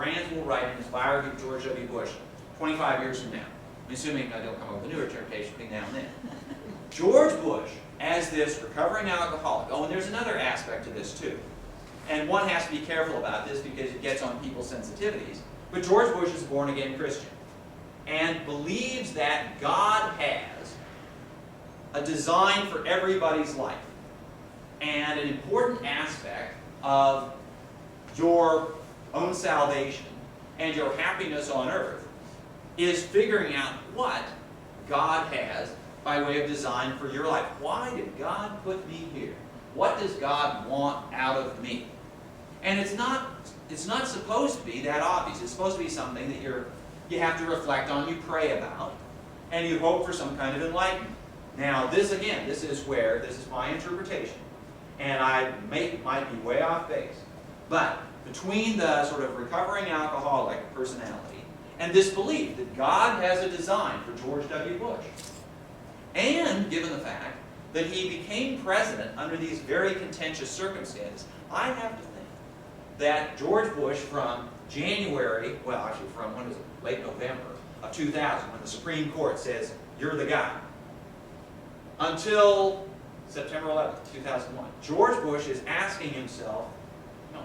Brands will write in his biography of George W. Bush 25 years from now. I'm assuming I don't come up with a new interpretation between now and then. George Bush, as this recovering alcoholic, oh, and there's another aspect to this too. And one has to be careful about this because it gets on people's sensitivities. But George Bush is a born-again Christian and believes that God has a design for everybody's life. And an important aspect of your own salvation and your happiness on earth is figuring out what God has by way of design for your life. Why did God put me here? What does God want out of me? And it's not supposed to be that obvious. It's supposed to be something that you have to reflect on, you pray about, and you hope for some kind of enlightenment. Now, this is my interpretation, and I might be way off base, but between the sort of recovering alcoholic personality and this belief that God has a design for George W. Bush, and given the fact that he became president under these very contentious circumstances, I have to think that George Bush from January, well actually from, when is it, late November of 2000, when the Supreme Court says, you're the guy, until September 11th, 2001, George Bush is asking himself, no,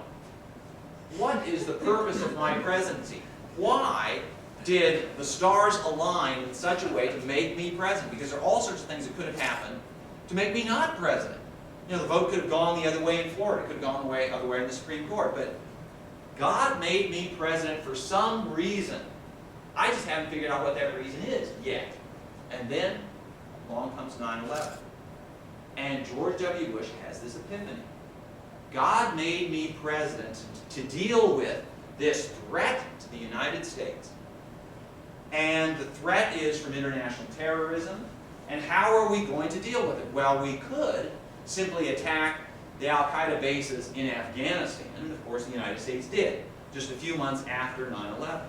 what is the purpose of my presidency? Why did the stars align in such a way to make me president? Because there are all sorts of things that could have happened to make me not president. You know, the vote could have gone the other way in Florida. It could have gone the other way in the Supreme Court. But God made me president for some reason. I just haven't figured out what that reason is yet. And then along comes 9/11. And George W. Bush has this epiphany. God made me president to deal with this threat to the United States. And the threat is from international terrorism. And how are we going to deal with it? Well, we could simply attack the Al-Qaeda bases in Afghanistan, and of course the United States did, just a few months after 9/11.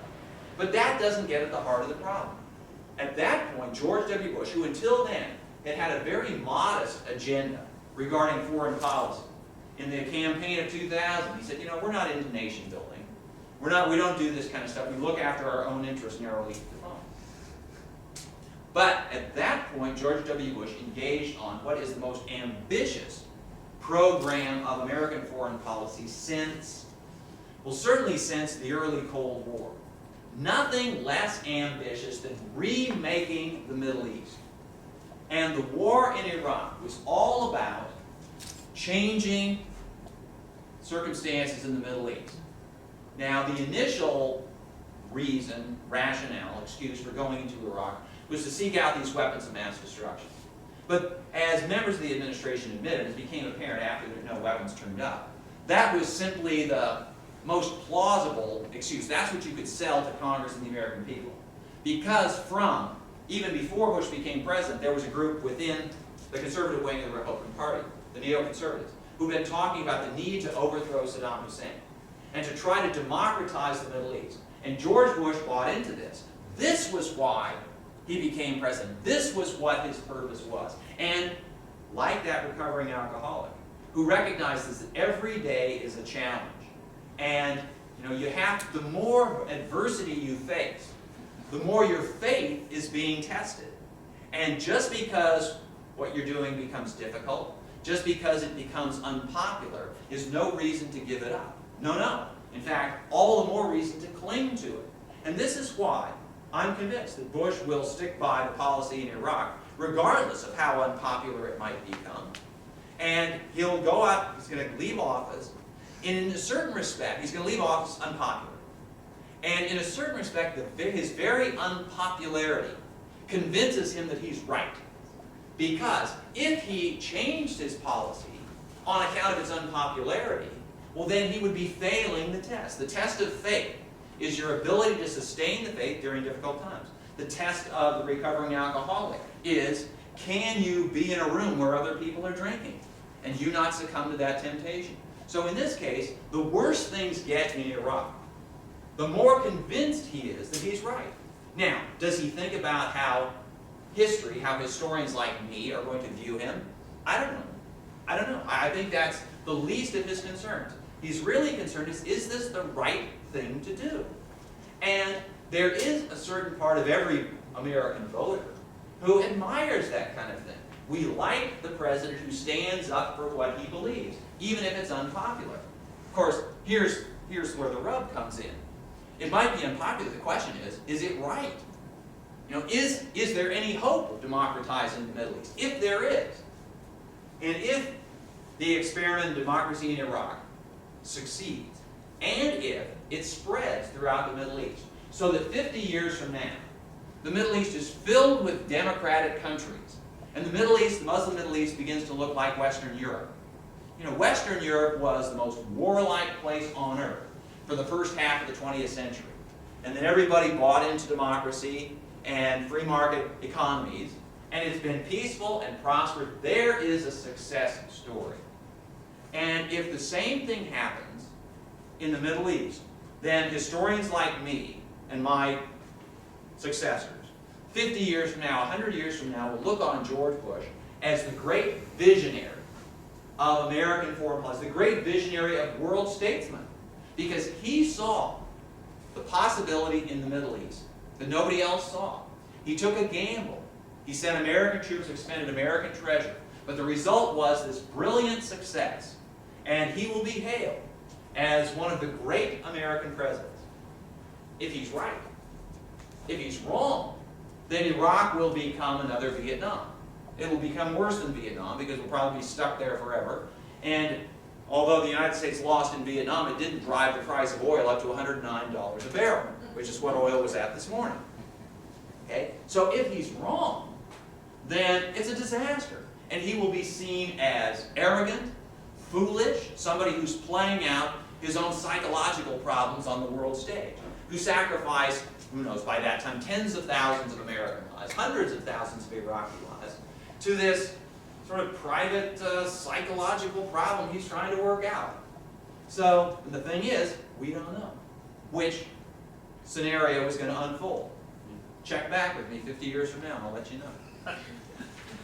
But that doesn't get at the heart of the problem. At that point, George W. Bush, who until then had a very modest agenda regarding foreign policy, in the campaign of 2000, he said, you know, we're not into nation building. We don't do this kind of stuff. We look after our own interests narrowly defined. But at that point, George W. Bush engaged on what is the most ambitious program of American foreign policy certainly since the early Cold War. Nothing less ambitious than remaking the Middle East. And the war in Iraq was all about changing circumstances in the Middle East. Now, the initial rationale, excuse for going into Iraq was to seek out these weapons of mass destruction. But as members of the administration admitted, it became apparent after no weapons turned up, that was simply the most plausible excuse. That's what you could sell to Congress and the American people. Because even before Bush became president, there was a group within the conservative wing of the Republican Party, the neoconservatives, who've been talking about the need to overthrow Saddam Hussein and to try to democratize the Middle East. And George Bush bought into this. This was why he became president. This was what his purpose was. And like that recovering alcoholic, who recognizes that every day is a challenge. And the more adversity you face, the more your faith is being tested. And just because what you're doing becomes difficult, just because it becomes unpopular, is no reason to give it up. No. In fact, all the more reason to cling to it. And this is why I'm convinced that Bush will stick by the policy in Iraq, regardless of how unpopular it might become. And he'll go out, he's going to leave office, and in a certain respect, he's going to leave office unpopular. And in a certain respect, his very unpopularity convinces him that he's right. Because if he changed his policy on account of its unpopularity, well then he would be failing the test. The test of faith is your ability to sustain the faith during difficult times. The test of the recovering alcoholic is, can you be in a room where other people are drinking and you not succumb to that temptation? So in this case, the worse things get in Iraq, the more convinced he is that he's right. Now, does he think about how historians like me are going to view him? I don't know. I think that's the least of his concerns. He's really concerned is this the right thing to do? And there is a certain part of every American voter who admires that kind of thing. We like the president who stands up for what he believes, even if it's unpopular. Of course, here's where the rub comes in. It might be unpopular. The question is it right? You know, is there any hope of democratizing the Middle East? If there is, and if the experiment in democracy in Iraq succeeds, and if it spreads throughout the Middle East, so that 50 years from now, the Middle East is filled with democratic countries, and the Middle East, the Muslim Middle East, begins to look like Western Europe. You know, Western Europe was the most warlike place on earth for the first half of the 20th century. And then everybody bought into democracy and free market economies, and it's been peaceful and prosperous. There is a success story. And if the same thing happens in the Middle East, then historians like me and my successors, 50 years from now, 100 years from now, will look on George Bush as the great visionary of American foreign policy, the great visionary of world statesmen, because he saw the possibility in the Middle East that nobody else saw. He took a gamble. He sent American troops, expended American treasure, but the result was this brilliant success, and he will be hailed as one of the great American presidents, if he's right. If he's wrong, then Iraq will become another Vietnam. It will become worse than Vietnam because we'll probably be stuck there forever. And although the United States lost in Vietnam, it didn't drive the price of oil up to $109 a barrel, which is what oil was at this morning. Okay? So if he's wrong, then it's a disaster. And he will be seen as arrogant, foolish, somebody who's playing out his own psychological problems on the world stage, who sacrificed, who knows, by that time, tens of thousands of American lives, hundreds of thousands of Iraqi lives, to this sort of private psychological problem he's trying to work out. So the thing is, we don't know which scenario is going to unfold. Check back with me 50 years from now, and I'll let you know.